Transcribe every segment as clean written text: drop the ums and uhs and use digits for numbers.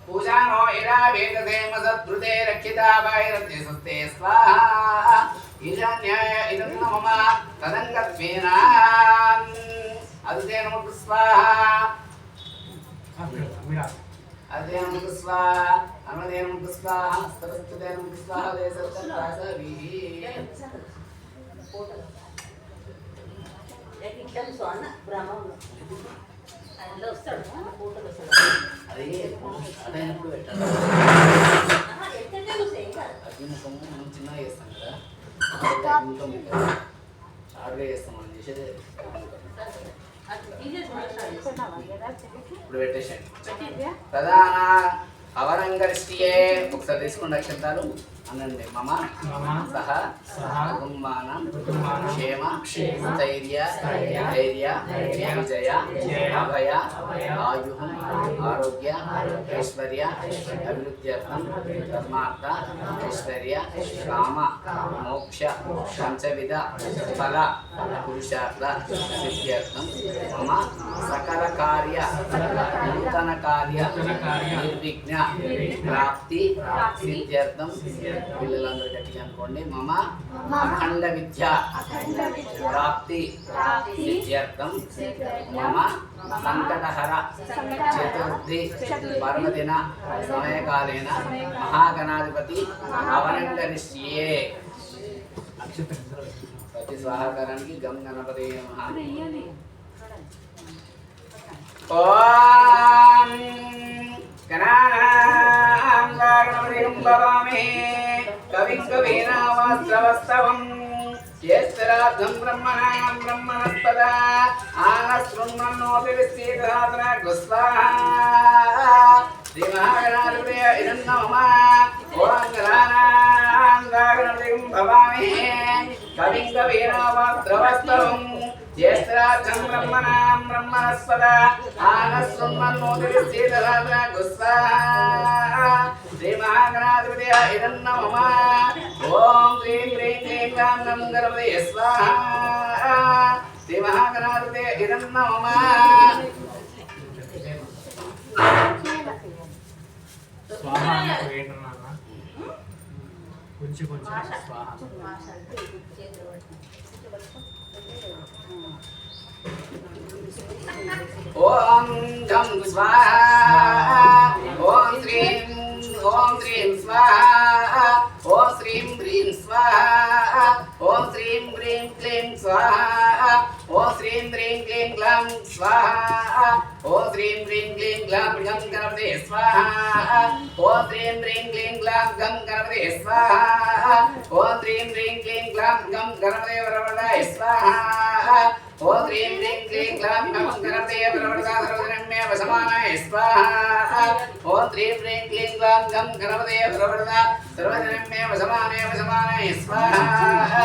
पूजानो इरा वेदते मसद्रुते रक्षिता वैरते सुस्ते स्वाहा ईशान्याय इदं नमः तदङ्गत्वेना अदुते नमः स्वाहा अदुते नमः स्वाहा अमृते नमः स्वाहा सरस्वते नमः स्वाहा देसत्तरासविः एकदम सोना ब्राह्मण అందులో వస్తాడు ఫోటోలు వస్తాడు అదే అదైనప్పుడు పెట్టాలి ఎంత తెలుసు ఇంకా అది ముఖము మనం చిన్నగా చేస్తాం కదా షార్ట్గా చేస్తాం మనం చేసేది ఇప్పుడు పెట్టేసాను ప్రధాన అవరంగరిష్టియే ఒకసారి తీసుకోండి అక్షంతాలు అనండి మమ సహ కుటుంబానం క్షేమ స్థైర్య ధైర్య విజయ అభయ ఆయు ఆరోగ్య ఐశ్వర్య అభివృద్ధ్యర్థం ధర్మార్థ ఐశ్వర్య కామ మోక్ష పంచవిధ ఫల పురుషార్థ సిద్ధ్యర్థం మమ సకల కార్య నూతన కార్య నిర్విఘ్న ప్రాప్తి సిద్ధ్యర్థం పిల్లలందరూ గట్టిగా అనుకోండి మమ అఖండ విద్య ప్రాప్తి సిద్ధ్యర్థం మమ సంకటహర చతుర్థి పర్వదిన సమయకాలేన మహాగణాధిపతి అవనంగరిష్యే ప్రతి స్వాహాకారానికి గం గణపతి నమః ఓం గణానాం గణపతిం భవామహే కవిం కవీనామాశ్రవస్తవం జ్యేష్ఠరాజం బ్రహ్మణాం బ్రహ్మణస్పద ఆనశృణ్వన్నోతి విశ్వేతధాతన స్వాహా శ్రీ మహాగణాధిపతయ ఇదం నమః ఓం గణానాం గణపతిం భవామహే కవిం కవీనామాశ్రవస్తవం జ్యేష్ఠరాజం బ్రహ్మణాం బ్రహ్మణస్పద ఆనశృణ్వన్నోతి విశ్వేతధాతన స్వాహా శ్రీ మహాగణాధిపతయ ఇదం నమః ఓం హ్రీం హ్రీం క్లీం గ్లాం గం గణపతయే స్వాహా శ్రీ మహాగణాధిపతయ ఇదం నమః స్వాహా ఏంటన్నా కొంచెం కొంచెం స్వాహా ఓం గం స్వాహా ఓం శ్రీం స్వాహా ఓం శ్రీం హ్రీం స్వాహా ఓం శ్రీం హ్రీం క్లీం స్వాహా ఓం శ్రీం హ్రీం క్లీం గ్లాం స్వాహా ఓం శ్రీం హ్రీం క్లీం గ్లాం గం గణపతయే స్వాహా ఓం శ్రీం హ్రీం క్లీం గ్లాం గం గణపతయే స్వాహా ఓం శ్రీం హ్రీం క్లీం గ్లాం గం గణపతయే వరవరదాయ స్వాహా ఓం హ్రీం హ్రీం క్లీం గ్లాం గం గణపతయే వరవరదా సర్వజనమే వసమానాయ స్వాహా ఓం హ్రీం హ్రీం క్లీం గ్లాం గం గణపతయే వరవరదా సర్వజనమే వసమానాయ స్వాహా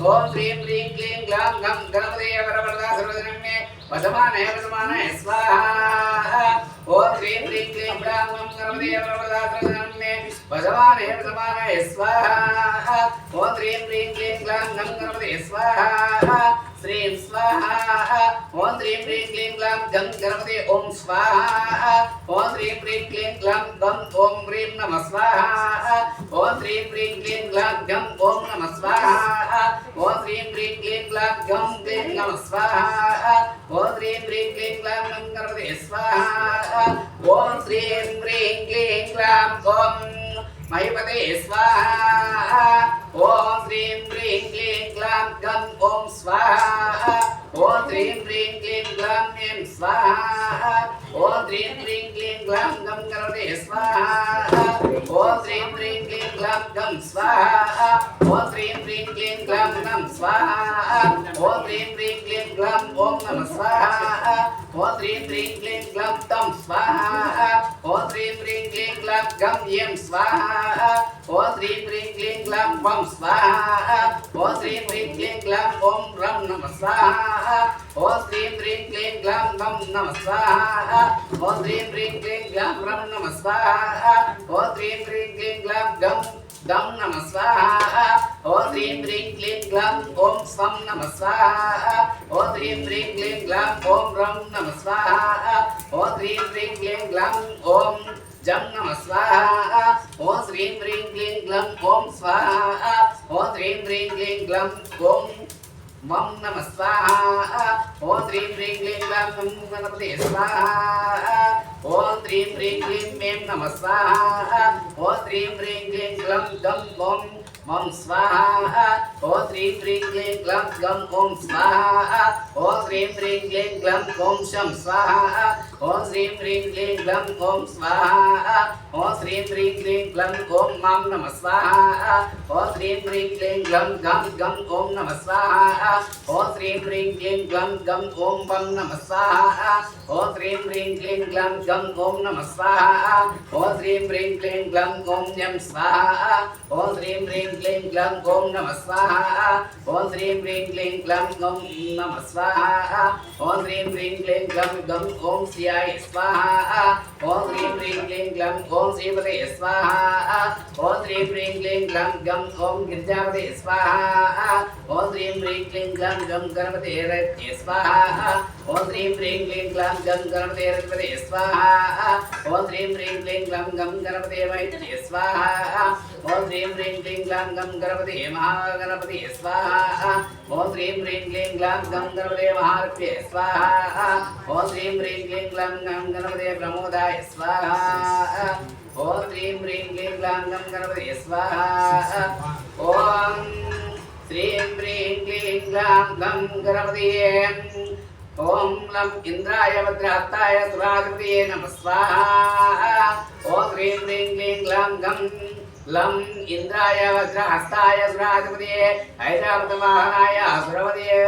ఓం హ్రీం హ్రీం క్లీం గ్లాం గం గణపతయే వరవరదా సర్వజనమే వసమానాయ స్వాహా ఓం హ్రీం హ్రీం క్లీం గ్లాం గం గణపతయే వరవరదా సర్వజనమే వసమానాయ స్వాహా ఓం హ్రీం హ్రీం క్లీం గ్లాం గం గణపతయే స్వాహా శ్రీం స్వాహా ఓం హ్రీం హ్రీం క్లీం గ్లాం గం గణపతయే ఓం స్వాహా ఓం హ్రీం హ్రీం క్లీం గ్లాం గం ఓం హ్రీం నమః స్వాహా ఓం హ్రీం హ్రీం క్లీం గ్లాం గం ఓం నమః స్వాహా ఓం హ్రీం హ్రీం క్లీం గ్లాం గం క్లీం నమః స్వాహా ఓం హ్రీం హ్రీం క్లీం గ్లాం గం గణపతయే స్వాహా ఓం శ్రీం హ్రీం క్లీం గ్లాం ఓం మహిపతయే స్వాహా गम स्वाहा ओम ह्रीं ह्रीं क्लीं ग्लम गम स्वाहा ओम ह्रीं ह्रीं क्लीं ग्लम ओम नमः स्वाहा ओम ह्रीं ह्रीं क्लीं ग्लम तम स्वाहा ओम ह्रीं ह्रीं क्लीं ग्लम गम यम स्वाहा ओम ह्रीं ह्रीं क्लीं ग्लम वम स्वाहा ओम ह्रीं ह्रीं क्लीं ग्लम ओम रम नमः स्वाहा ओम ह्रीं ह्रीं क्लीं ग्लम वम नमः स्वाहा ओम ह्रीं ह्रीं क्लीं ग्लम रम नमः स्वाहा ओम ह्रीं ह्रीं क्लीं ग्लम गम दम नमः स्वाहा ओम ह्रीं ह्रीं क्लीं ग्लम ओम स्वम नमः स्वाहा ओम ह्रीं ह्रीं क्लीं ग्लम ओम रम नमः स्वाहा ओम ह्रीं ह्रीं क्लीं ग्लम ओम जम नमः स्वाहा ओम ह्रीं ह्रीं क्लीं ग्लम ओम स्वाहा ओम ह्रीं ह्रीं क्लीं ग्लम ओम मम नमः स्वाहा ओम ह्रीं ह्रीं क्लीं ग्लम गणपते स्वाहा ओम ह्रीं ह्रीं क्लीं में नमः स्वाहा ओम ह्रीं ह्रीं क्लीं ग्लम गम ओम मम स्वाहा ओम ह्रीं ह्रीं क्लीं ग्लम गम ओम स्वाहा ओम ह्रीं ह्रीं क्लीं ग्लम ओम शम स्वाहा ओम ह्रीं ह्रीं क्लीं ग्लम ओम स्वाहा ओम ह्रीं ह्रीं क्लीं ग्लम ओम मम नमः स्वाहा ओम ह्रीं ह्रीं क्लीं ग्लम गम गम ओम नमः स्वाहा ओम ह्रीं ह्रीं क्लीं ग्लम गम ओम वम नमः स्वाहा ओम ह्रीं ह्रीं क्लीं ग्लम गम ओम नमः स्वाहा ओम ह्रीं ह्रीं क्लीं ग्लम ओम यम स्वाहा ओम ह्रीं ह्रीं क्लीं ग्लम ओम नमः स्वाहा ओम ह्रीं ह्रीं क्लीं ग्लम ओम नमः स्वाहा ओम ह्रीं ह्रीं क्लीं ग्लम गम ओम शिवाय स्वाहा ओम ह्रीं ह्रीं क्लीं ग्लम ओम श्रीपते स्वाहा ओम ह्रीं ह्रीं क्लीं ग्लम गम ओम गिरिजापते स्वाहा ओम ह्रीं ह्रीं क्लीं ग्लम गम गणपते रते स्वाहा ओम ह्रीं ह्रीं क्लीं ग्लम गम गणपते रते स्वाहा ओम ह्रीं ह्रीं क्लीं ग्लम गम गणपते मैत्रे स्वाहा ओम ह्रीं ह्रीं क्लीं ग्लम गम गणपते महागणपते स्वाहा ओम ह्रीं ह्रीं क्लीं ग्लम गम गणपते महारप्ये स्वाहा ओम ह्रीं ह्रीं क्लीं ग्लम गम गणपते प्रमोदाय स्वाहा ओम ह्रीं ह्रीं क्लीं ग्लम गम गणपते स्वाहा ओम ह्रीं ह्रीं क्लीं ग्लम गम गणपते ओम लम इंद्राय वज्रहस्ताय सुराधिपतये नमः स्वाहा ओम ह्रीं ह्रीं क्लीं ग्लम गम लम इंद्राय वज्रहस्ताय सुराधिपतये ऐरावतवाहनाय सुरवतये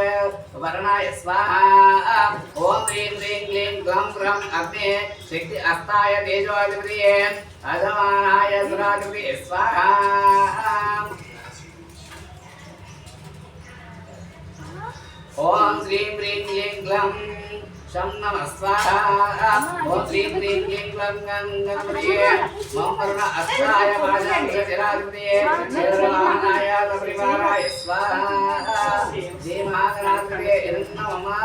वर्णाय स्वाहा ओम ह्रीं ह्रीं क्लीं ग्लम ग्रम अग्ने शक्ति हस्ताय तेजोधिपतये अधमानाय सुराधिपतये स्वाहा ओम श्रीं ह्रीं क्लीं ग्लम शं नमः स्वाहा ओम श्रीं ह्रीं क्लीं ग्लम गणपतये मम वरुण अस्ताय वाजांशराधिपतये शेरवाहनाय परिवाराय स्वाहा श्री महागणाधिपतये नमः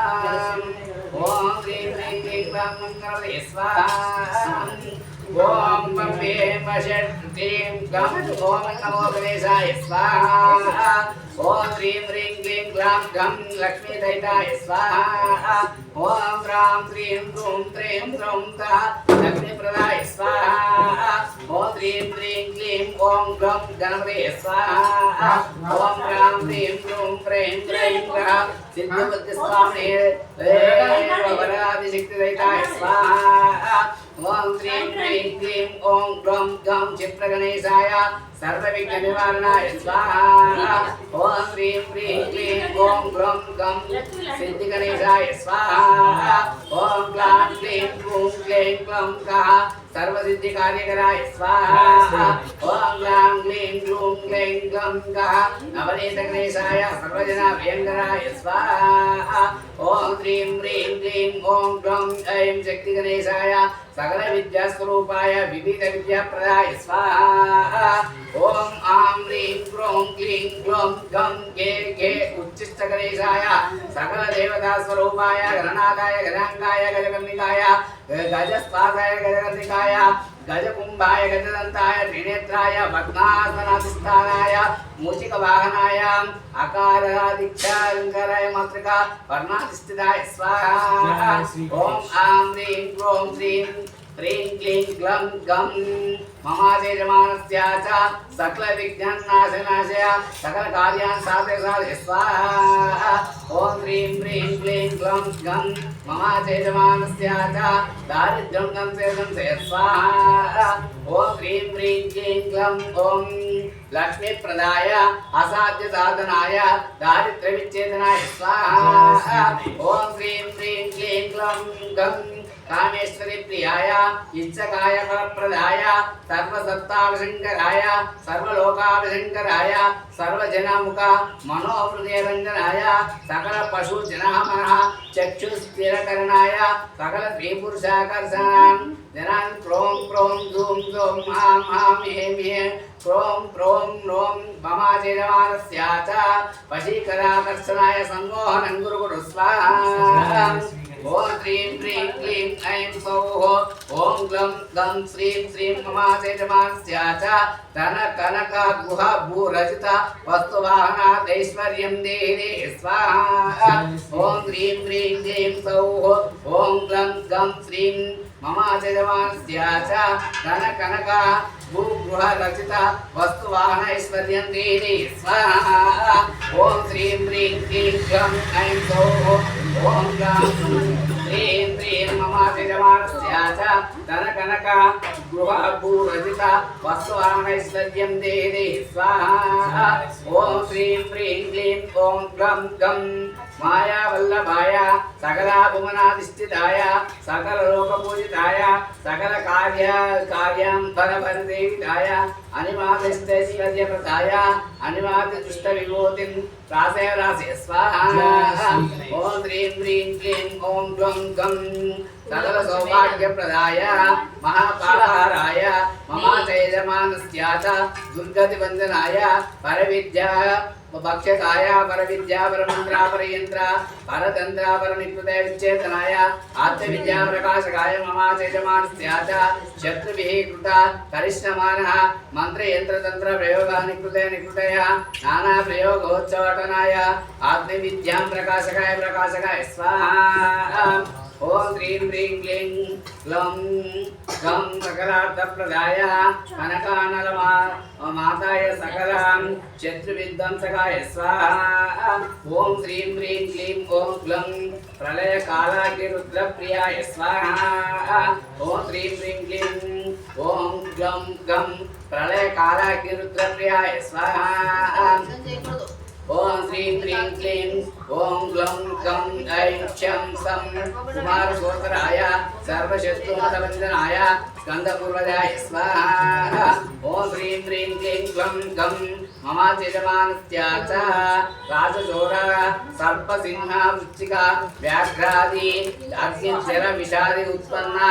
ओम श्रीं ह्रीं क्लीं ग्लम गणपतये स्वाहा ओम बम्बे मषट् क्लीं ग्लम ओम नमो गणेशाय स्वाहा ओम ह्रीं ह्रीं क्लीं ग्लम गम लक्ष्मी दैताय स्वाहा ओम राम ह्रीं ह्रूं ह्रीं ह्रूं तः लक्ष्मीप्रदाय स्वाहा ओम ह्रीं ह्रीं क्लीं ओम गम गणपते स्वाहा ओम राम ह्रीं ह्रूं ह्रीं ह्रीं तः सिद्धबुद्धिस्वामिने वरादिशक्तिदैताय स्वाहा ओम ह्रीं ह्रीं क्लीं ओम ग्लम गम चित्रगणेशाय सर्वविघ्ननिवारणाय स्वाहा ओम ह्रीं ह्रीं क्लीं ओम ग्लम गम सिद्धिगणेशाय स्वाहा ओम ग्लां क्लीं ग्लूं क्लीं ग्लम कः सर्वसिद्धिकार्यकराय स्वाहा ओम ग्लां क्लीं ग्लूं क्लीं ग्लम कः नवनीतगणेशाय सर्वजनाभयङ्कराय स्वाहा ओम ह्रीं ह्रीं क्लीं ओम ग्लम ऐं शक्तिगणेशाय सकल विद्यास्वरूपाय विविध विद्याप्रदाय स्वाहा ओम आं ह्रीं ग्लूं क्लीं ग्लूं गम गे गे उच्चिष्टगणेशाय सकल देवता स्वरूपाय गणनाथाय गणाङ्गाय गजकर्णिकाय गजस्पादाय गजकर्णिकाय गजकुंभाय गजदन्ताय त्रिनेत्राय भग्नासनाधिष्ठानाय मूषिकवाहनाय अकारादिक्षालङ्काराय मातृका वर्णाधिष्ठिताय स्वाहा ओम आं ह्रीं ग्लूं श्रीं ह्रीं क्लीं ग्लम गम ममादेजमानस्य च सकलविघ्ननाशनाशय सकलकार्यान् साधय स्वाहा ओम ह्रीं ह्रीं क्लीं ग्लम गम ममादेजमानस्य च दारिद्र्यं गं स्वाहा ओम ह्रीं ह्रीं क्लीं ग्लम ओम लक्ष्मीप्रदाय असाध्य साधनाय दारिद्र्य विच्छेदनाय स्वाहा ओम श्रीं ह्रीं क्लीं ग्लौं गं कामेश्वरी प्रियाय इच्छकाय फलप्रदाय सर्वसत्ताभिशङ्कराय सर्वलोकाभिशङ्कराय सर्वजनमुख मनोहृदयरञ्जनाय सकल पशुजनामनः चक्षुस्थिरकरणाय सकल द्विपुरुषाकर्षणान् जनान् क्रों क्रों धूं धूं हां हां हें हें क्रों क्रों नों ममाचेजमानस्य च वशीकराकर्षणाय सम्मोहनं गुरु स्वाहा ओम ह्रीं ह्रीं क्लीं ऐं सौः ओम ग्लं गं श्रीं श्रीं ममाचेजमानस्य च धन कनक गुह भूरजित वस्तुवाहनादैश्वर्यं देहि स्वाहा ओम ह्रीं ह्रीं क्लीं सौः ओम ग्लं गं श्रीं ममाचेजमानस्य च धन कनक भूगृह रचित वस्तुवाहन ऐश्वर्यं देहि स्वाहा ओम श्रीं ह्रीं क्लीं गं ऐं सौः ओम गं ह्रीं ह्रीं ममाचेजमानस्य च धन कनक गृह भूरचित वस्तुवाहन ऐश्वर्यं देहि स्वाहा ओम श्रीं ह्रीं क्लीं ओम गं गं मायावल्लभाय सकलाभुवनाधिष्ठिताय सकललोकपूजिताय सकलकार्यान्तरभरदेविताय अनिमादिष्टैश्वर्यप्रदाय अनिमादिदुष्टविभूतिं राशय राशय स्वाहा ओम ह्रीं ह्रीं क्लीं ओम ग्लं गं सकलसौभाग्यप्रदाय महापापहाराय ममाचैजमानस्य च दुर्गतिवन्दनाय परविद्या भक्षकाय परविद्या परमन्त्रा परयन्त्र परतन्त्र परनिकृते विच्छेदनाय आत्मविद्या प्रकाशकाय ममाचेजमानस्य च शत्रुभिः कृत करिष्यमानः मन्त्रयन्त्रतन्त्र प्रयोगानि कृते निकृतय नाना प्रयोगोच्चाटनाय आत्मविद्यां प्रकाशकाय स्वाहा ओम ह्रीं ह्रीं क्लीं ग्लौं गं सकलार्थप्रदाय कनकानलमाताय सकलां शत्रुविध्वंसकाय स्वाहा ओम श्रीं ह्रीं क्लीं ओम ग्लं प्रलयकालाग्निरुद्रप्रियाय स्वाहा ओम श्रीं ह्रीं क्लीं ओम ग्लं गं प्रलयकालाग्निरुद्रप्रियाय स्वाहा ओम श्रीं ह्रीं क्लीं ओम ग्लं गं ऐं क्षं सं कुमारसोदराय सर्वशत्रुमदवन्दनाय स्कन्दपूर्वजाय स्वाहा ओम ह्रीं ह्रीं क्लीं ग्लं गं ममाचेजमानस्य च राजचोरा सर्पसिंह वृश्चिका व्याघ्रादि अग्निजलविषादि उत्पन्ना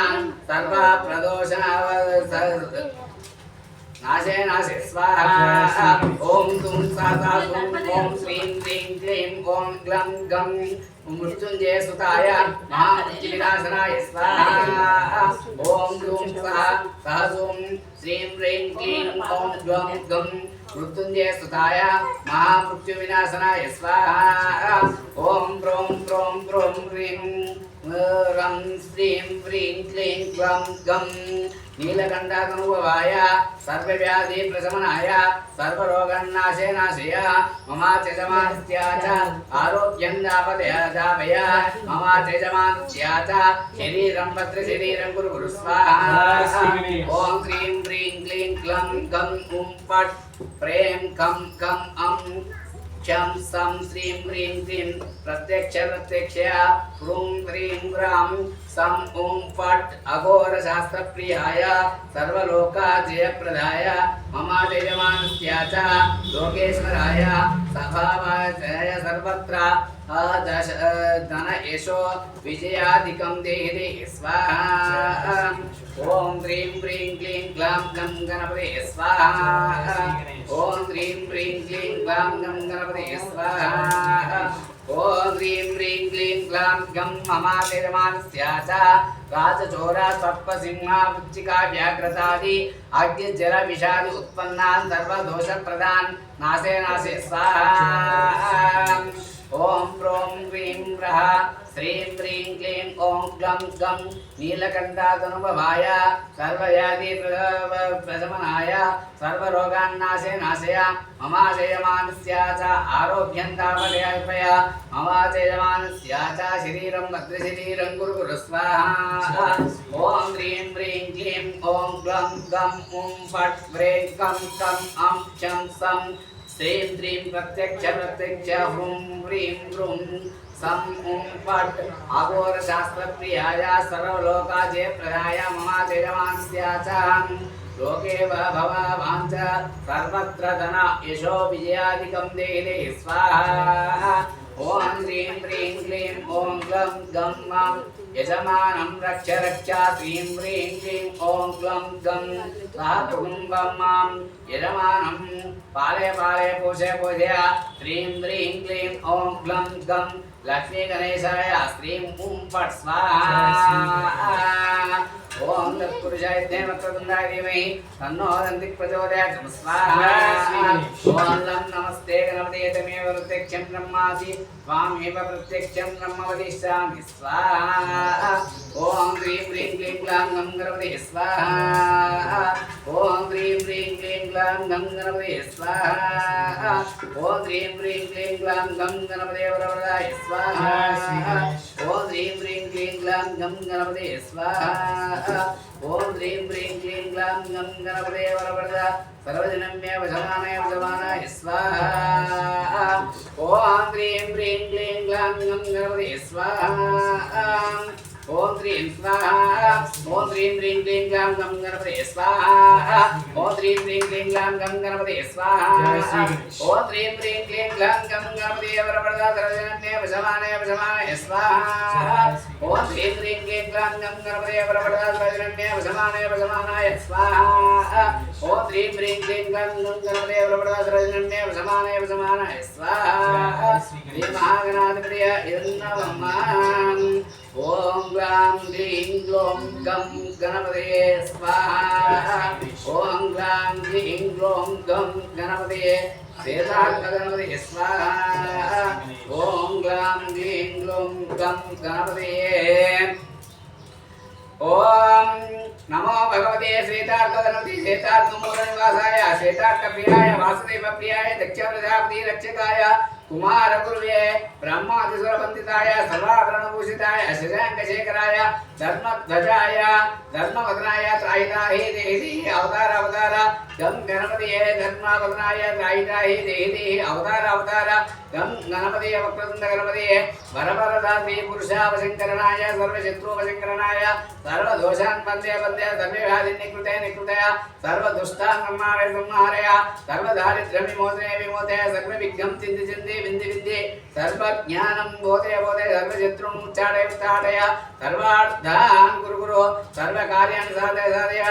सर्वप्रदोषा नाशे नाशे स्वाहा ओम तुम साता तुम ओम श्रीं ह्रीं क्लीं ओम ग्लं गं मृत्युंजय सुताय महामृत्युविनाशनाय स्वाहा ओम तुम सह तुम श्रीं ह्रीं क्लीं ओम ग्लं गं मृत्युंजय सुताय महामृत्युविनाशनाय स्वाहा ओम प्रों प्रों प्रों ह्रीं रं श्रीं ह्रीं क्लीं ग्लं गं नीलकण्ठातनुभवाय सर्वव्याधि प्रशमनाय सर्वरोगनाशे नाशय ममाचेजमानस्य च आरोग्यं दापय ममाचेजमानस्य च शरीरं भद्रशरीरं कुरु स्वाहा ओम ह्रीं ह्रीं क्लीं ग्लं गं फट् प्रें कं कं अं क्षं सं श्रीं ह्रीं क्लीं प्रत्यक्षया ह्रूं ह्रीं ह्रां सं ॐ फट् अघोरशास्त्रप्रियाय सर्वलोकाजयप्रदाय ममाचेजमानस्य च लोकेश्वराय सभावाय सर्वत्र धन यशो विजयादिकं देहि स्वाहा ओम ह्रीं ह्रीं क्लीं ग्लां गं गणपते स्वाहा ओम ह्रीं ह्रीं क्लीं ग्लां गं गणपते स्वाहा ओम ह्रीं ह्रीं क्लीं ग्लां गं ममाचेजमानस्य च राजचोरा सर्पसिंह वृश्चिका व्याघ्रतादि अग्निजलविषादि उत्पन्नान् सर्वदोषप्रदान् नाशे नाशे स्वाहा ओम प्रों ह्रीं ह्रः श्रीं ह्रीं क्लीं ॐ ग्लं गं नीलकण्ठातनुभवाय सर्वव्याधि प्रशमनाय सर्वरोगान्नाशे नाशय ममाशयमानस्य च आरोग्यं तावदेवय ममाशयमानस्य च शरीरं भद्रशरीरं कुरु स्वाहा ॐ ह्रीं ह्रीं क्लीं ॐ ग्लं गं ॐ फट् व्रीं कं कं अं चं सं श्रीं ह्रीं प्रत्यक्ष ह्रूं ह्रीं ह्रूं सं ॐ फट् अघोरशास्त्रप्रियाय सर्वलोकाजयप्रदाय ममाशयमानस्य च लोके भवाञ्च सर्वत्र धन यशो विजयादिकं देहि स्वाहा ॐ ह्रीं ह्रीं क्लीं ॐ ग्लं गं मां यजमानं रक्ष रक्ष श्रीं ह्रीं क्लीं ॐ ग्लं गं सह कुटुम्बं मां यजमानं पालय पालय पोषय पोषय श्रीं ह्रीं क्लीं ॐ ग्लं गं लक्ष्मी गणेशाय श्रीं ॐ फट् स्वाहा ओम तत्पुरुषाय वक्रतुण्डाय धीमहि तन्नो दन्ति प्रचोदयात् स्वाहा ओम लं नमस्ते गणपते तमेव प्रत्यक्षं ब्रह्मासि त्वामेव प्रत्यक्षं ब्रह्म वदिष्यामि स्वाहा ओम ह्रीं ह्रीं क्लीं ग्लां गं गणपते स्वाहा ओम ह्रीं ह्रीं क्लीं ग्लां गं गणपते स्वाहा ओम ह्रीं ह्रीं क्लीं ग्लां गं गणपते वरवरदाय स्वाहा ओम ह्रीं ह्रीं क्लीं ग्लां गं गणपते स्वाहा ओम ह्रीं ह्रीं क्लीं ग्लां गं गणपते वरवरदा सर्वजनम्य वशमानय वशमानाय स्वाहा ओम ह्रीं ह्रीं क्लीं ग्लां गं गणपते स्वाहा ओम ह्रीं स्वाहा ओम ह्रीं ह्रीं क्लीं ग्लां गं गणपते स्वाहा ओम ह्रीं ह्रीं क्लीं ग्लां गं गणपते स्वाहा ओम ह्रीं ह्रीं क्लीं ग्लां गं गणपते वरवरदा सर्वजनम्य वशमानय वशमानाय स्वाहा ओम ह्रीं ह्रीं क्लीं ग्लां गं गणपते वरवरदा सर्वजनम्य वशमानय वशमानाय स्वाहा ओम ह्रीं ह्रीं क्लीं ग्लां गं गणपते वरवरदा सर्वजनम्य वशमानय वशमानाय स्वाहा श्री महागणाधिपतये नमः ओम ग्लां ग्लीं ग्लौं गं गणपतये स्वाहा ओम ग्लां ग्लीं ग्लौं गं गणपतये वेदार्थगणपतये स्वाहा ओम ग्लां ग्लीं ग्लौं गं गणपतये ओम नमो भगवते श्वेतार्कगणपति श्वेतार्कमूलनिवासाय श्वेतार्कप्रियाय वासुदेवप्रियाय दक्षप्रजापति रक्षकाय कुमार गुरुवे ब्रह्मादिसुरवन्दिताय सर्वाभरणभूषिताय शशाङ्कशेखराय धर्मध्वजाय धर्मवदनाय त्रायिताहि देहि अवतार अवतार गं गणपतये धर्मवदनाय त्रायिताहि देहि अवतार अवतार गं गणपतये वक्रतुण्ड गणपतये वरवरदात्री पुरुषावशङ्करणाय सर्वशत्रुवशङ्करणाय सर्वदोषान् वन्दे वन्दे सर्वव्याधिन् निकृते निकृतय सर्वदुष्टान् संहारय संहारय सर्वदारिद्र्यविमोचने विमोचय सर्वविघ्नं चिन्ति चिन्ति विन्धि विन्धि सर्वज्ञानं बोधय बोधय सर्वशत्रुं उच्चाटय उच्चाटय सर्वार्थान् कुरु कुरु सर्वकार्याणि साधय साधय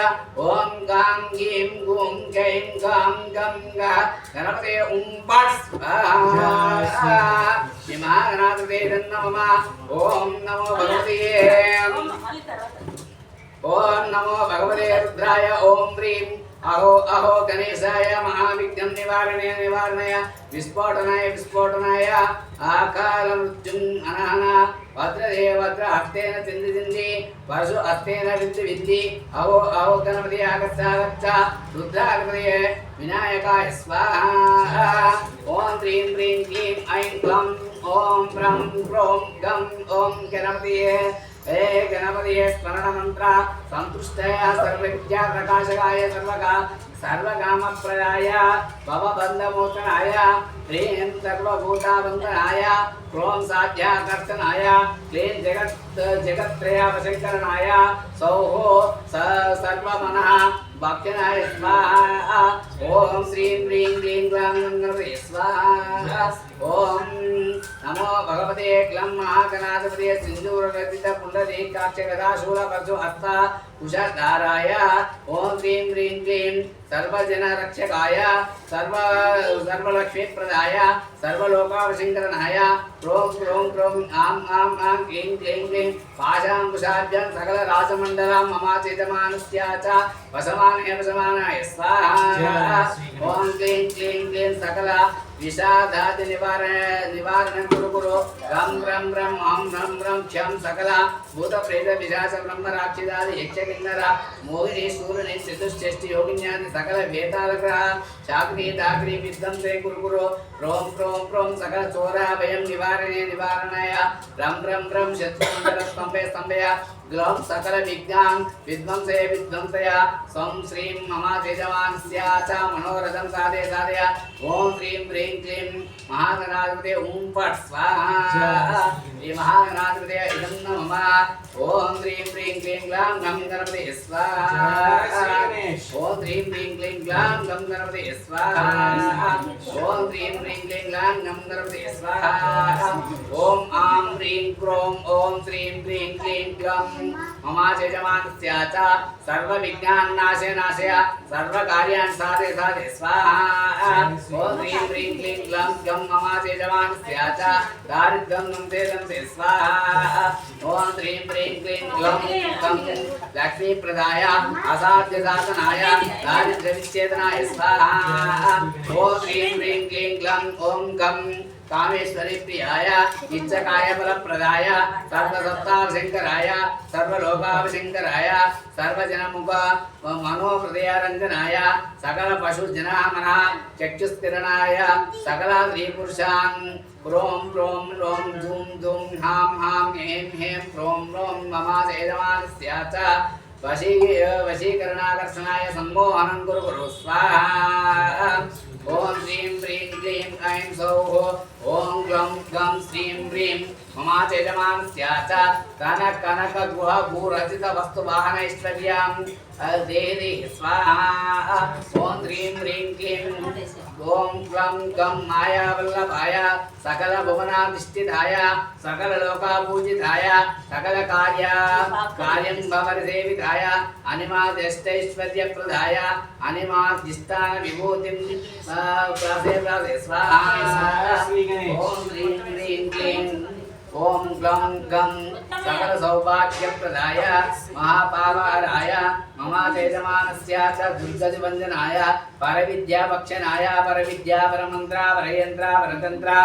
ॐ गां गीं गूं गैं गां गं गः गणपतये फट् स्वाहा महागणाधिपतये नमः ॐ नमो भगवते ओम नमो भगवते रुद्राय ओम ह्रीं अहो अहो गणेशाय महाविघ्नं निवारणे निवारणय विस्फोटनाय विस्फोटनाय आकार मृत्युं अनहना वज्रदे वज्र हस्तेन चिन्धि चिन्धि परशु हस्तेन विद्धि विद्धि अहो अहो गणपति आगच्छ आगच्छ रुद्रागणपतये विनायकाय स्वाहा ओम ह्रीं ह्रीं क्लीं ऐं क्लं ओम ब्रं ब्रों गं ओम गणपतये हे गणपतये स्मरण मंत्र संतुष्टय सर्वविद्या प्रकाशकाय सर्वकामप्रदाय भवबन्धमोचनाय ह्रीं सर्वभूताबन्धनाय क्रों साध्याकर्तनाय क्लीं जगत्त्रयावशङ्करणाय सौः सर्वमनः भक्त्यनाय स्वाहा ओम श्रीं ह्रीं क्लीं ग्लां गणपतये स्वाहा ओम नमो भगवते क्लं महागणाधिपतये सिन्दूररचित पुण्डरीकाक्ष गदाशूल परशु हस्त कुशधाराय ओम श्रीं ह्रीं क्लीं सर्वजनरक्षकाय सर्वलक्ष्मीप्रदाय सर्वलोकावशङ्करणाय क्रों क्रों क्रों आं आं आं क्लीं क्लीं क्लीं पाशाङ्कुशाभ्यां सकलराजमण्डलं ममाचितमानस्य च वसमानाय स्वाहा ओम क्लीं क्लीं क्लीं सकल विषादादि निवारण कुरु रं रं रं हं रं रं क्षं सकल भूत प्रेत पिशाच ब्रह्म राक्षसादि यक्ष किन्नर मोहिनी सूरनि चतुष्षष्टि योगिन्यादि सकल वेताल ग्रह शाग्नि दाग्नि विध्वंसे कुरु रों क्रों क्रों सकल चोरा भयं निवारणाय रं रं रं शत्रुमण्डल स्तंभय ग्लौं सकल विज्ञान विध्वंसय स्वं श्रीं मम तेजवानस्य च मनोरथं साधय ओम श्रीं ह्रीं क्लीं महागणाधिपते ओम फट् स्वाहा श्री महागणाधिपते इदं नमः ओम श्रीं ह्रीं क्लीं ग्लां गं गणपते स्वाहा ओम श्रीं ह्रीं क्लीं ग्लां गं गणपते स्वाहा ओम श्रीं ह्रीं क्लीं ग्लां गं गणपते स्वाहा ओम आं ह्रीं क्रों ओम श्रीं ह्रीं क्लीं ग्लां मम यजमानस्य च सर्वविघ्नान्नाशय सर्वकार्यान् साधय स्वाहा ओम ह्रीं ह्रीं क्लीं ग्लं गं मम यजमानस्य च दारिद्र्यं नमते स्वाहा ओम ह्रीं ह्रीं क्लीं ग्लं गं लक्ष्मीप्रदाय असाध्यसाधनाय दारिद्र्यविच्छेदनाय स्वाहा ओम ह्रीं ह्रीं क्लीं ग्लं ओम गं कामेश्वरी प्रियाय इच्छकाय बलप्रदाय सर्वसत्तावशङ्कराय सर्वलोकावशङ्कराय सर्वजनमुख मनोहृदयरञ्जनाय सकल पशुजनमनः चक्षुस्थिरणाय सकल स्त्रीपुरुषान् क्रों क्रों लों धूं धूं हां हां हें हें क्रों लों मम यजमानस्य च वशीकरणाकर्षणाय सम्मोहनं कुरु स्वाहा ओम श्रीं ह्रीं क्लीं ऐं सौः ओम ग्लं गं श्रीं ह्रीं मम यजमानस्य च कनक वस्तुवाहनैश्वर्यं देहि स्वाहा ओम ह्रीं ह्रीं क्लीं ओम ग्लं गं मायावल्लभाय सकल भुवनाधिष्ठिताय सकल लोकापूजिताय सकल कार्यं भवसेविताय अनिमादिष्टैश्वर्यप्रदाय अनिमादिष्टान विभूतिं प्रासे स्वाहा ओम ह्रीं ह्रीं क्लीं ओम ग्लं गं सकल सौभाग्यप्रदाय महापावाराय मम यजमानस्य च दुर्गतिवन्दनाय परविद्याभक्षणाय परविद्या परमन्त्र परयन्त्र परतन्त्र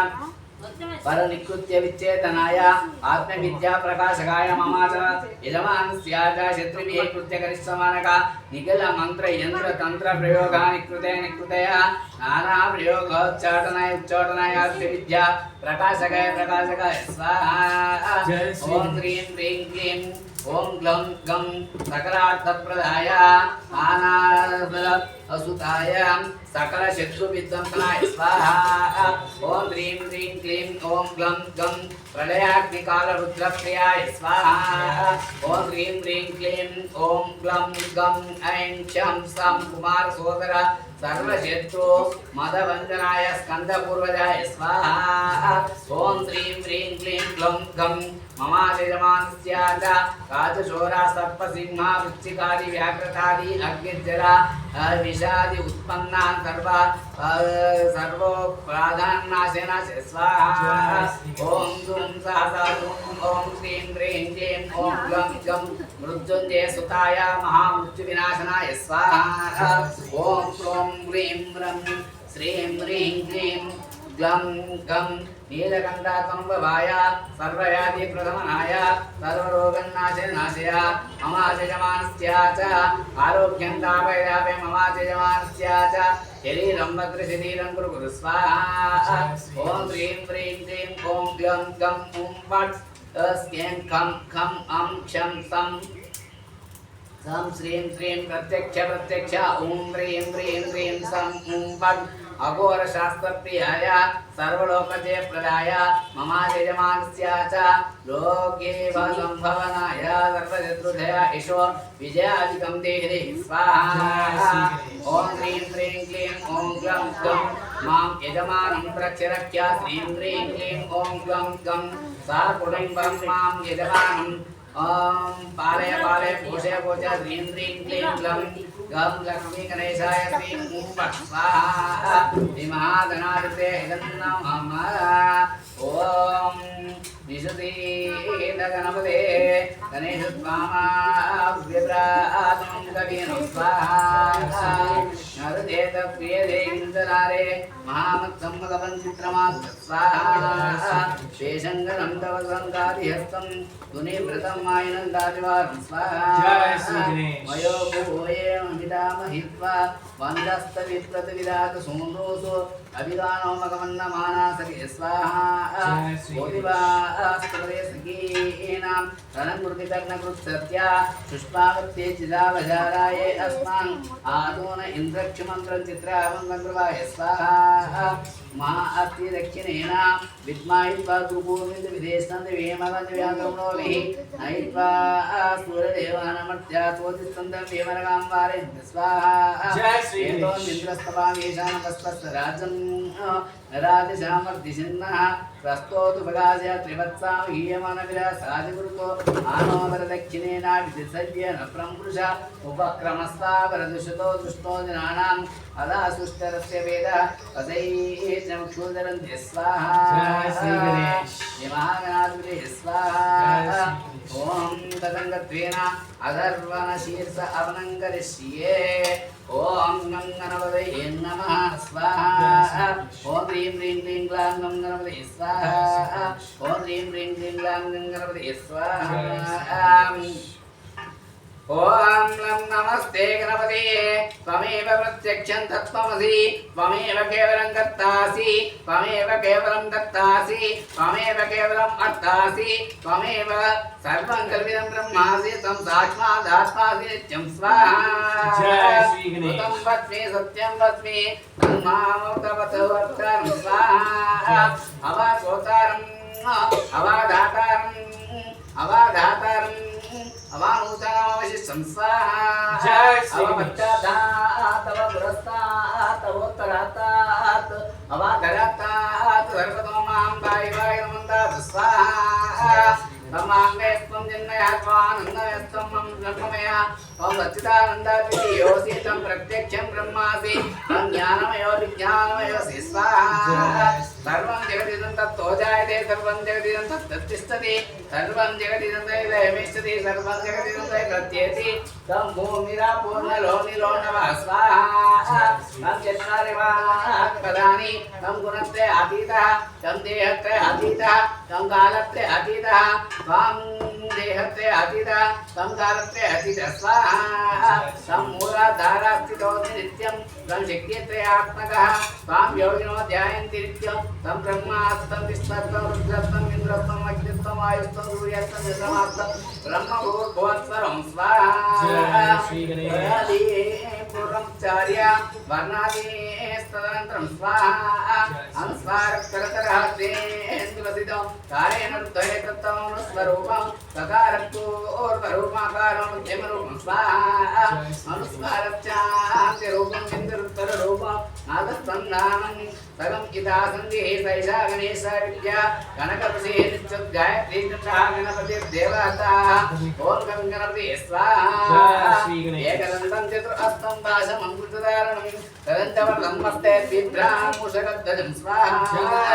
परनिकृत्य विच्छेदनाय आत्मविद्या प्रकाशकाय मम च यजमानस्य च शत्रुभिः कृत्यकरिष्यमानक निखिल मंत्र यंत्र तंत्र प्रयोगानि कृतय नाना प्रयोगोच्चाटनाय उच्चाटनाय विद्या प्रकाशकाय स्वाहा ओम ह्रीं ह्रीं क्लीं ओम ग्लं गं सकलार्थप्रदाय आनाद असुताय सकल शत्रु विध्वंसनाय स्वाहा ओम ह्रीं ह्रीं क्लीं ओम ग्लं गं प्रलयाग्निकाल रुद्रप्रियाय स्वाहा ओम ह्रीं ह्रीं क्लीं ओम ग्लं गं ऐं क्षं सं कुमार सोदर सर्वशत्रु मदवंदनाय स्कंदपूर्वजाय स्वाहा ओम ह्रीं ह्रीं क्लीं ग्लं गं मम यजमानस्य च राजशोरा सर्पसिंह वृश्चिकादि व्याघ्रतादि अग्निजला विषादि उत्पन्नान् सर्वो प्राधान्नाशेन स्वाहा ओम धूं सहसा ओम श्रीं ह्रीं क्लीं ओम ग्लं गं मृत्युंजय सुताय महामृत्युविनाशनाय स्वाहा ओम क्रों ह्रीं ह्रं श्रीं ह्रीं क्लीं ग्लं गं नीलकण्ठातम्बवाय सर्वव्याधिप्रशमनाय सर्वरोगनाशनाशय मम यजमानस्य च आरोग्यं तापयापे मम यजमानस्य च शरीरं भद्रशरीरं कुरु स्वाहा ओम ह्रीं ह्रीं क्लीं ओम ग्लं गं ॐ फट् स्कें खं खं अं क्षं सं सं श्रीं श्रीं प्रत्यक्ष ओम ह्रीं ह्रीं ह्रीं सं ॐ फट् अघोर शास्त्रप्रियाय सर्वलोकजय प्रदाय मम यजमानस्य च लोके संभवनाय सर्वशत्रुजय ईशो विजयादिकं देहि स्वाहा ओम ह्रीं ह्रीं क्लीं ओम ग्लं गं मां यजमानं रक्ष्य श्रीं ह्रीं क्लीं ओम ग्लं गं सा कुटुम्बं मां यजमानं ओम पालय पालय पोषय पोष ह्रीं ह्रीं क्लीं ग्लं गं लक्ष्मी गणेशाय श्रीं ॐ फट् स्वाहा महागणाधिपते नमः ओम विशुद्धि गणपते गणेश स्वाहा व्यप्रातमं कविनं स्वाहा नरदेत प्रियदे इंद्रारे महामत्सम्मदवञ्चित्रमात् स्वाहा शेषङ्गनं तव संगादिहस्तं तुनिवृतं मायनन्दादिवारं स्वाहा जय श्री गणेश मयो भूये अमितामहित्वा वन्दस्तविप्रतिविदात सून्द्रोसु अभिगानो मगमन्नमानासरि स्वाहा बोधिवास्तुदेशकीनां रणकृतिकर्णकृत्सत्या पुष्पावत्ये चिदावजाराय अस्मान् आदोन इन्द्रक्षमन्त्रं चित्रावङ्गन्द्रवाय स्वाहा महा अस्ति दक्षिणेन विद्मायित्वा गुरुपूर्विन्द विदेशन्द वेमगन्धव्यागमनोभिः नयित्वा सूर्यदेवानमर्त्या तोतिस्तन्दं वेमरगां वारयन्ति स्वाहा जय श्री एतो गणेश इन्द्रस्तवामीशानवस्तस्राजं राजशामर्दिशिन्नः प्रस्तोतु प्रकाशय त्रिवत्सां हीयमानविलासादिगुरुतो मानोदरदक्षिणेन विधिसज्येन प्रंपुरुष उपक्रमस्तावरदुषतो दुष्टो जनानाम् अदासुष्टरस्य वेदः तदैर्नमुक्षोदरन्ति स्वाहा जय श्री गणेश महागणाधिपते स्वाहा ॐ तदङ्गत्वेन अधर्वणशीर्ष अवनङ्करिष्ये ॐ गङ्गणपतये नमः स्वाहा ॐ ह्रीं ह्रीं क्लीं ग्लां गङ्गणपतये स्वाहा ॐ ह्रीं ह्रीं क्लीं ग्लां गङ्गणपतये स्वाहा ओम लं नमस्ते गणपते त्वमेव प्रत्यक्षं तत्त्वमसि त्वमेव केवलं कर्तासि त्वमेव केवलं कर्तासि त्वमेव केवलं अर्तासि त्वमेव सर्वं कल्पितं ब्रह्मासि त्वं साक्षादात्मासि नित्यं स्वाहा जय श्री गणेश तं वच्मि सत्यं वच्मि ब्रह्मामृतवतवर्तं स्वाहा अवासोतारं अवाधातारं अवाधातारं अवानूतनावशिष्टं स्वाहा जय श्री अवपश्चादात् अवपुरस्तात् अवोत्तरात् अवाधरात् सर्वतो मां वायुवाय नमन्दात् स्वाहा ब्रह्माण्डे त्वं जन्मयात्वानन्दमयस्त्वं मम ब्रह्ममय त्वं सच्चिदानन्दाद्वितीयोऽसि त्वं प्रत्यक्षं ब्रह्मासि त्वं ज्ञानमयो विज्ञानमयोऽसि स्वाहा सर्वं जगदिदं तत्तो जायते सर्वं जगदिदं तत्तिष्ठति सर्वं जगदिदं तैलयमिष्यति सर्वं जगदिदं तैलत्येति तं भूमिरापूर्णलो निलो नमः स्वाहा तं जन्मादिवाक्पदानि तं गुणत्वे अतीतः तं देहत्वे अतीतः तं कालत्वे अतीतः त्वां देहत्वे अतीतः तं कालत्वे अतीतः स्वाहा तं मूलाधारास्थितो नित्यं तं शक्तित्वे आत्मकः त्वां योगिनो ध्यायन्ति नित्यं तं ब्रह्मास्तं विष्णुस्तं रुद्रस्तं इन्द्रस्तं अग्निस्तं वायुस्तं सूर्यस्तं चन्द्रमास्तं ब्रह्मभूर्भुवस्वरं स्वाहा जय श्री गणेश पूर्वचार्य वर्णादिस्तदनन्तरं स्वाहा अंस्वारकरतरहस्तेन्द्रवसितं कारेण द्वयतत्त्वमनुस्वरूपं सकारत्वोर्वरूपाकारं मध्यमरूपं स्वाहा अनुस्वारश्चान्त्यरूपं इन्द्रोत्तररूपं नादस्पन्दानं सर्वं चिदासन्धिः सैषा गणेशा विद्या कनकवशे नित्यगायत्री गणपतिर्देवता ॐ गणपति स्वाहा एकदन्तं चतुरस्तं पाशमङ्कुशधारणं तदन्तवर्णं मस्ते बिभ्रामूषकध्वजं स्वाहा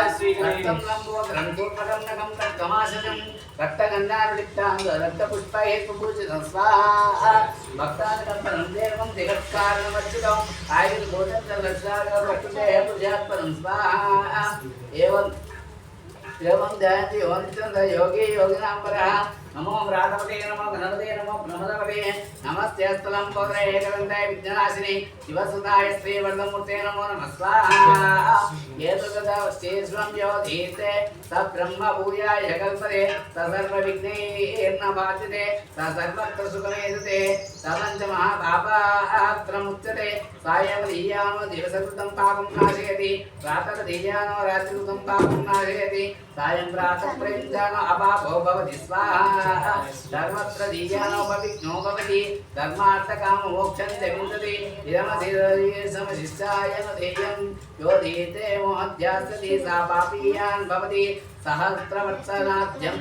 रक्तं लम्बोदरं पूर्णकं नखं रक्तमाशजं रक्तगन्धानुलिप्ताङ्ग रक्तपुष्पहेतुपूजितं स्वाहा भक्तानुकम्पनं देवं जगत्कारणमच्युतं आयुर्भोजनलक्षागरक्षुते पूजात्परं स्वाहा एवं ध्यायन्ति योगी योगिनां परः नमो व्रातपते नमो गणपते नमो ब्रह्मदपते नमस्ते स्थलं पौत्र एकदन्ताय विघ्ननाशिनी शिवसुताय श्रीवर्धमूर्ते नमो नमः स्वाहा एतद् योधीते स ब्रह्म भूयाय कल्पते स सर्वविघ्नैर्न बाध्यते स सर्वत्र सुखमेधते स पञ्चमहापापात्रमुच्यते सायं धीयानो दिवसकृतं पापं नाशयति प्रातः धीयानो रात्रिकृतं पापं नाशयति सायं प्रातः प्रयुञ्जानो अपापो भवति स्वाहा धर्मत्र दीयानोपविघ्नो भवति धर्मार्थकाममोक्षं च विन्दति इदमधिरये समशिष्टाय न ध्येयं यो धीते मोहध्यासति सा पापीयान् भवति सहस्रवत्सराध्यं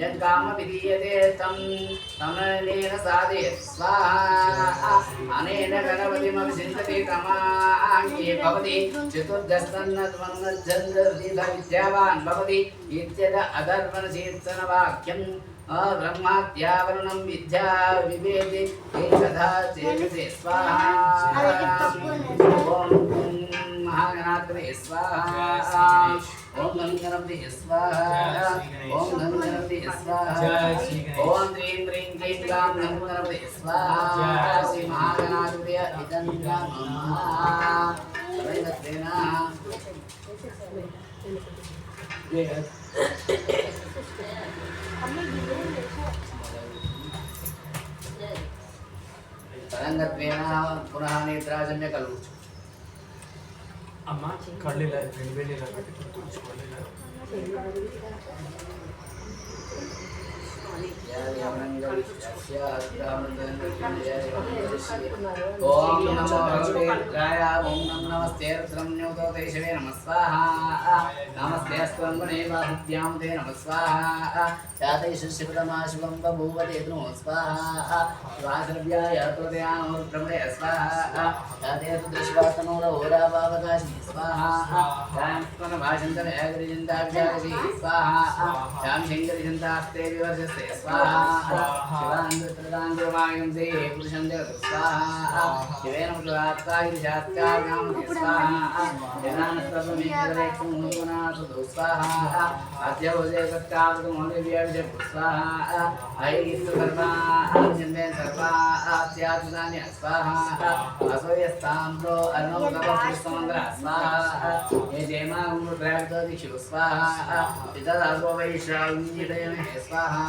यत्कामविधीयते तं तमनेन साधे स्वाहा अनेन गणपतिमभिषिञ्चति तमाङ्गे भवति चतुर्दशन्नद्वन्नज्जन्दविद्यावान् भवति इत्यद अधर्वणशीर्षणवाक्यम् ब्रह्माद्यावरणं विद्या विवेदि एकधा चेतसे स्वाहा ॐ महागणाधिपते स्वाहा ॐ गणपते स्वाहा ॐ गणपते स्वाहा ॐ ह्रीं ह्रीं क्लीं ग्लां गणपते स्वाहा श्री महागणाधिपते इदं తరంగత్వేన పునః నేత్రాజమ్య కలు అమ్మ కళ్ళు ఇలా రెండు వేలు ఇలా పెట్టి తుడుచుకోవాలి ఇలా ఓం నమో భగవతే రుద్రాయ ఓం నమస్తే రుద్రమ్యోతో దేశవే నమః స్వాహా నమస్తే స్వంబనే బాహుభ్యాం తే నమః స్వాహా చాతైషు శివతమాశివం బభూవతే నమః స్వాహా వాసర్వ్యాయ తోదయానో బ్రహ్మణే స్వాహా చాతేతు దృశ్వాతనోర ఓరాభావకాశి స్వాహా చాం స్వన భాషంతమే అగ్రిజంతాభిషాకసి స్వాహా చాం శంకరిజంతాస్తే వివర్షస్తే स्वाहा शिवानंदप्रदांगमायं ते पुरुषं देव स्वाहा शिवेन मुद्रात्कागिरिजात्कागाम स्वाहा जनानस्तवमेकरेक्षुमुनासु स्वाहा अद्यवजे सत्कावतुमोनिव्यविजय स्वाहा ऐगिस्तु सर्वा जन्मे सर्वा आस्यात्सान्य स्वाहा असोयस्ताम्रो अर्णवतपपुष्पमन्द्र स्वाहा ये जयमा मुद्राक्तदिक्षु स्वाहा पितदासो वैश्रावञ्जितयमे स्वाहा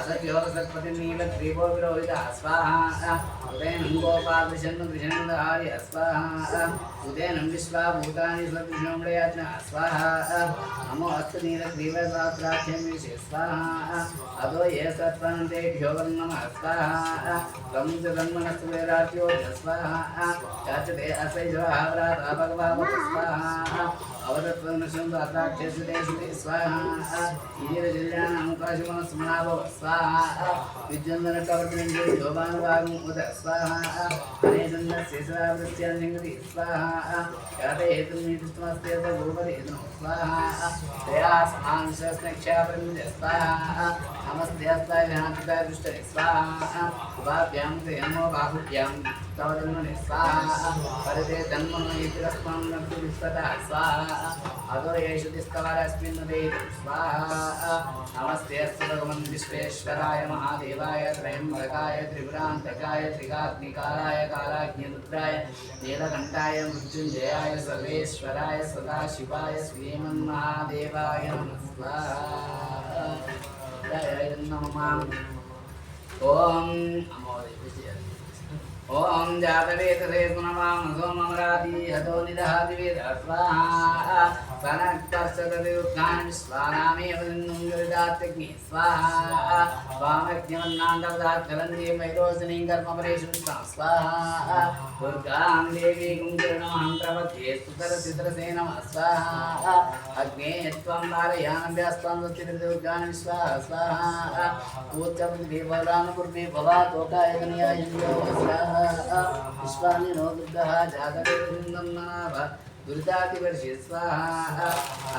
असत्योरसत्पति नील त्रिभो विरोहित स्वाहा उदयनं गोपादृशन्न दृशन्नधार्य स्वाहा उदयनं विश्वाभूतानि सदृशोमलयात्न स्वाहा नमो अस्तु नील त्रिवसात्राख्यं विशे स्वाहा अदो ये सत्त्वन्तेभ्यो नमः स्वाहा तं च तन्मनस्तु वेराट्यो स्वाहा चाचते असैजवावरात भगवावत स्वाहा अवदत्वनशं दाताक्षेसुते स्वाहा ईरजिल्लानामुकाशमनस्मनाभव स्वाहा विद्युन्दनकवर्तिनिन्दे शोभानुभागं उद स्वाहा अनेसन्नस्य स्वावृत्यान्निङ्गति स्वाहा यातयेतुर्निकृष्टमस्ते भूपति स्वाहा तया स्मांशस्नक्षापरिमित स्वाहा नमस्ते हस्ताय विहातिताय दृष्टये स्वाहा उभाभ्यां तेनो बाहुभ्यां तव जन्मने स्वाहा परिते जन्मनो इतिरस्मं नक्तु विस्पतः स्वाहा अदो येषु तिस्तवरस्मिन् देहि स्वाहा नमस्ते अस्तु भगवन् विश्वेश्वराय महादेवाय त्रयम्बकाय त्रिपुरान्तकाय त्रिकाग्निकालाय कालाग्निरुद्राय नीलकण्ठाय मृत्युञ्जयाय सर्वेश्वराय सदाशिवाय श्रीमन्महादेवाय नमः स्वाहा जय नमः ओम ओम जातवेतसे सुनमां सोममरादि हतो निदहाति वेद स्वाहा सनक्तर्षदति उत्थान विश्वानामेव निन्नुङ्गरिदात्यग्नि स्वाहा स्वामज्ञमन्नान्दवदात् कलन्दे मैरोसनीं कर्मपरेषु स्वाहा दुर्गां देवी कुङ्किरणमहं प्रपद्ये सुतरसितरसे नमः स्वाहा अग्ने त्वं धारयानभ्यस्त्वं दुर्गान् स्वाहा स्वाहा पूज्यपतिदेवरानुपूर्वे भवातोकाय कन्यायन्द्रो स्वाहा विश्वानि नो दुर्गः जातवेदं नाभ दुर्गातिवर्षे स्वाहा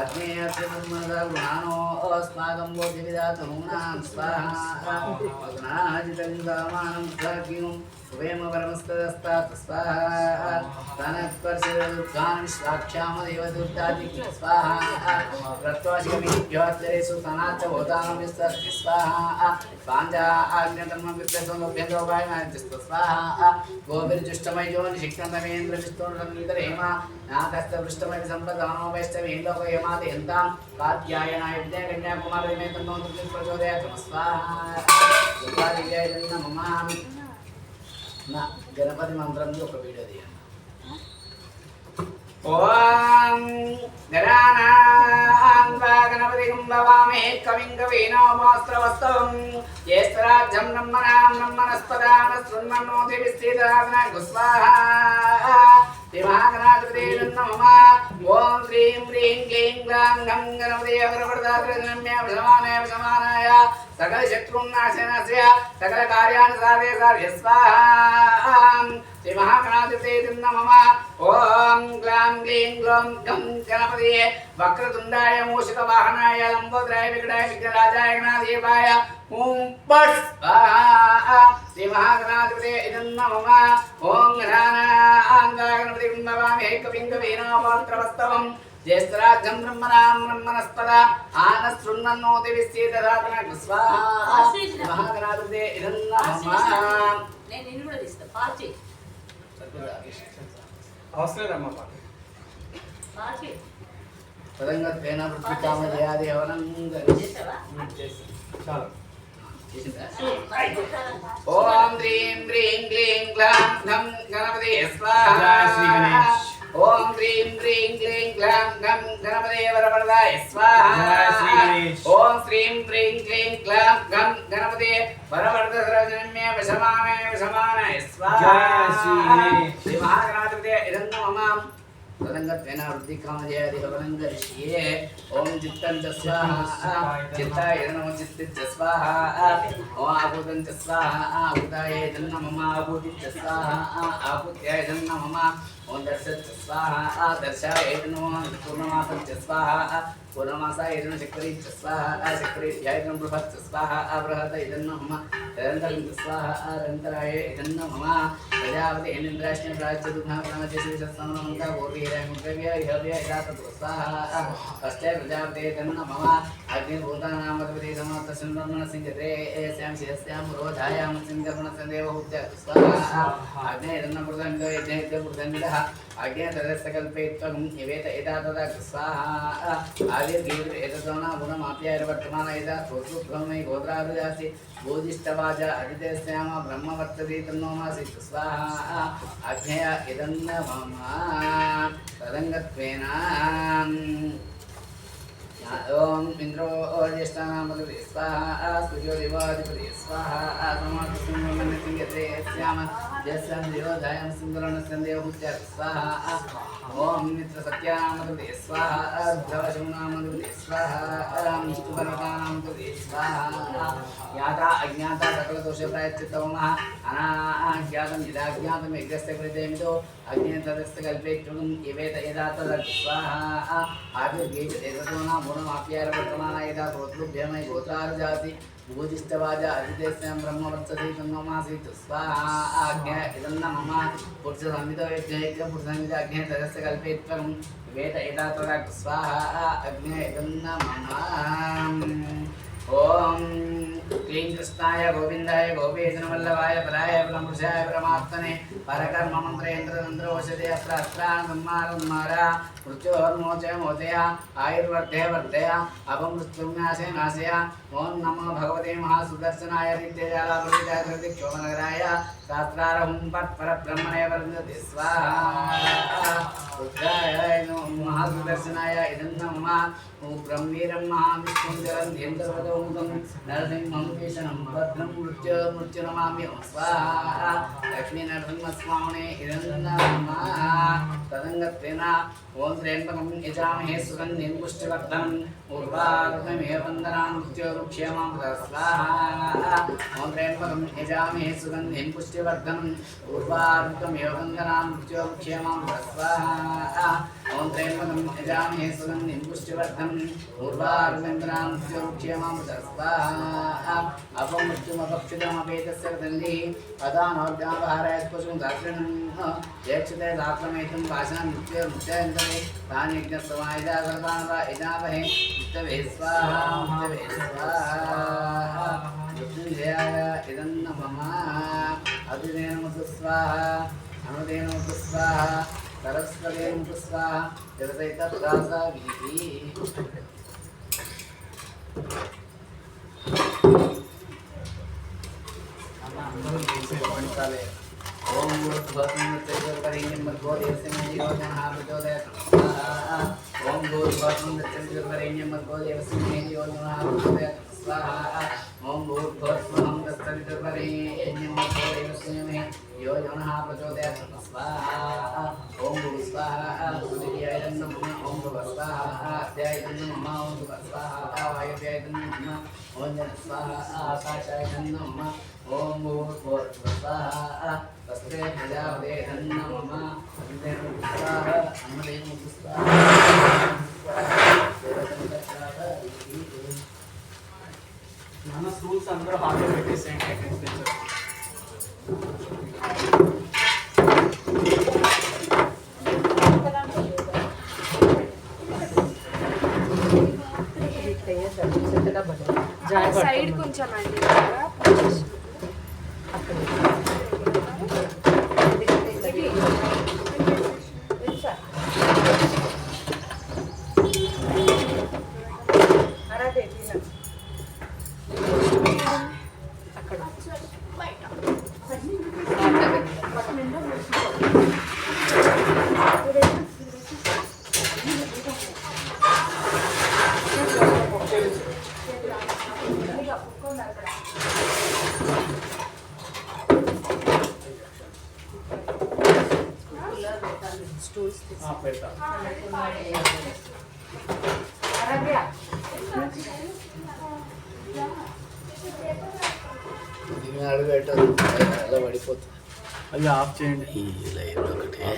अग्नेयस्य ब्रह्मदर्माणो अस्माकं बोधिविदातॄणां स्वाहा अग्नाजितं दामानं सर्गिं वेम परमस्तदस्तात् स्वाहा तनस्पर्शदुर्गान् स्वाक्षामदेव दुर्गादिक्य स्वाहा रत्वाशिकमिभ्योत्तरेषु तनाच्च भूतानं विस्तरति स्वाहा पाञ्जा आज्ञतर्मविद्यसोमभ्यन्तोपायमाज्यस्तु स्वाहा गोभिर्जुष्टमयो निषिक्तमेन्द्रविष्णुर्नितरेमा नागस्तपृष्ठमपि सम्पदानो वैष्णवे लोकयमादयन्तां कात्यायनाय विद्याकन्याकुमारी तन्नो दुर्गं प्रचोदयात् स्वाहा दुर्गादेव्याय नमः ना गणपति मंत्रम जो वीडियो दिया ओम गणानां वा गणपतिं भवामहे कविं कवीनामास्त्रवस्तवं ज्येष्ठराज्यं ब्रह्मणस्पदान शृण्वन्नोतिविस्थिताग्न गुस्वाहा दिवागनाधिपते नमः ओम श्रीं ह्रीं क्लीं ग्लां गं गणपते अग्रवरदात्रनम्य समानाय सकल शत्रुनाशनास्य सकल कार्याणि साधे साधे स्वाहा श्री महागणाधिपते नमः ओम ग्लां क्लीं ग्लौं गं गणपते वक्रतुंडाय मूषिकवाहनाय लंबोदराय विकटाय विघ्नराजाय गणाधिपाय ओम पट् स्वाहा श्री महागणाधिपते नमः ओम गणानां भवामहे कविं कवीनामास्त्रवस्तवं ज्येष्ठराज्यं ब्रह्मणस्पद आनशृण्वन्नोतिविस्थिताग्न स्वाहा महागणाधिपते नमः నేను నిన్ను కూడా తీస్తా పాచి అవసరమమ్మ పాచి పదంగత్వేన వృత్తికామజయాది హవనం చేసావా చాలు చేసిందా ओम ह्रीं ह्रीं क्लीं ग्लां गं गणपते स्वाहा जय श्री गणेश ओम ह्रीं ह्रीं क्लीं ग्लां गं गणपते वरवरदाय स्वाहा जय श्री गणेश ओम श्रीं ह्रीं क्लीं ग्लां गं गणपते वरवरदसर्वजनम्य वशमानाय स्वाहा जय श्री गणेश श्री महागणाधिपते नमः तदंगत्वेन वृद्धिकामजयादि हवनं करिष्ये ओम चित्तं च स्वाहा चित्ताय नमः चित्तं च स्वाहा ओम आभूतं च स्वाहा आभूताय नमः आभूति च स्वाहा आभूत्याय नमः ओम दर्शय च स्वाहा दर्शाय नमः पूर्णमासं च स्वाहा पूर्णमासाय नमः चक्री च स्वाहा चक्रीध्याय नमः बृहत् च स्वाहा बृहत् नमः निरन्तरं च स्वाहा निरन्तराय नमः प्रजापति इन्द्राष्टमी प्राच्यदुग्धा प्राणचेशसमनमन्ता पूर्वीराय मुद्रव्य इहव्य इदातु स्वाहा अष्टय प्रजापते नमः अग्निभूतानामधिपति समस्तसंब्रह्मण सिंहते एस्यां शिरस्यां रोधायां सिंहर्मणसंदेव हुत्य स्वाहा अग्नेरन्नपुरदण्डो यज्ञेभ्यपुरदण्डः अग्नेतदस्तकल्पयित्वं इवेत एतातदा स्वाहा आदिर्गीर् एतदोना गुणमाप्यायवर्तमान यदा सोत्रुभ्रमय गोत्रारुजासि बोधिष्ठवाच अदितेस्याम ब्रह्मवर्तति तन्नोमासि स्वाहा अग्नेय इदन्न मम तदङ्गत्वेन ओम इंद्रो ज्येष्ठानामधिपति स्वाहा सूर्यो देवाधिपति स्वाहा समातसिंहमनसिंहते श्याम जस्यं देवोधायं सिंहरणसन्देवहुत्य स्वाहा ओम मित्रसत्यानामधिपति स्वाहा रुद्रवशुनामधिपति स्वाहा विष्णुपर्वतानामधिपति स्वाहा ज्ञाता अज्ञाता सकलदोषप्रायश्चित्तमः अनाज्ञातं यदाज्ञातं यज्ञस्य कृतेमितो अग्नितदस्तकल्पेत्युम् इवेत यदा तद् स्वाहा आदिर्गीत एतदोना गुणमाप्यारवर्तमान यदा गोत्रुभ्यमय गोत्रारुजासि भूजिष्ठवाज अदितेस्यां ब्रह्मवर्चसे तन्नोमासीत् स्वाहा आज्ञा इदन्न मम पुरुषसंहितो यज्ञैक्य पुरुषसंहित अग्ने तदस्य कल्पेत्वम् इवेत यदा तद् स्वाहा अग्ने इदन्न मम ओम क्लीं कृष्णाय गोविंदाय गोपीजनवल्लभाय पराय परमपुरुषाय परमात्मने परकर्म मंत्रेन्द्र औषधे अस्त्रास्त्रान्मारा मृत्योर्मोचय मोचय आयुर्वर्धय वर्धय अपमृत्युनाशय नाशय ओम नमो भगवते महासुदर्शनाय नित्यजालाप्रतिक्षोभनगराय शास्त्रारहुं परब्रह्मणे वन्दते स्वाहा रुद्राय महासुदर्शनाय इदं नमः ब्रह्मीरं महाविष्णुं जलन्ध्यन्तर्वतोमुखं नरसिंहं भीषणं भद्रं मृत्युनमामि स्वाहा लक्ष्मीनरसिंहस्वामिने इदं नमः तदङ्गत्वेन ओम त्र्यम्बकं यजामहे सुगन्धिं पुष्टिवर्धनम् उर्वारुकमेव वन्दनां मृत्योरुक्षेमां स्वाहा ओम त्र्यम्बकं यजामहे सुगन्धिं पुष्टिवर्धनम् उर्वारुकमेव वन्दनां मृत्योरुक्षेमां स्वाहा ओम त्र्यम्बकं यजामहे सुगन्धिं पुष्टिवर्धनम् उर्वारुकमेव मृत्योरुक्षेमां स्वाहा अपमृत्युमपक्षितमपेतस्य दन्दिः अदानोद्यापहाराय पशुं दात्रिणं यक्षते दात्रमेतं भाषणं मृत्युर्मुच्यन्ते तानि यज्ञसमाहिता सर्वाणवा इदावहे मुक्तवे स्वाहा मुक्तवे स्वाहा मृत्युञ्जयाय इदं नमः अदितेन मुक्तः स्वाहा अनुदेन मुक्तः स्वाहा सरस्वतेन मुक्तः स्वाहा जगदैतप्रासाभिः ओम भूर्भुवस्सुं तत्सवितुर्वरेण्यं भर्गो देवस्य धीमहि यो नः प्रचोदयात् स्वाहा ॐ भूर्भुवस्सुवः तत्सवितुर्वरेण्यं भर्गो देवस्य धीमहि यो नः प्रचोदयात् स्वाहा ॐ भूः स्वाहा सूर्याय नमः ॐ भुवः स्वाहा अद्याय नमः ॐ भुवः स्वाहा वायुव्याय नमः ॐ जनः स्वाहा आकाशाय नमः ॐ भूर्भुवः स्वाहा तस्मै प्रजापते नमः अन्देन स्वाहा अन्नदेन स्वाहा నాన్న స్కూల్స్ అందరూ హాల్లో పెట్టేసేయండి. సైడ్ కొంచెం అండి పెడతా. దీన్ని అడుగు పెట్టదు అలా పడిపోతుంది. అది ఆఫ్ చేయండి. ఈ లైన్ ఒకటే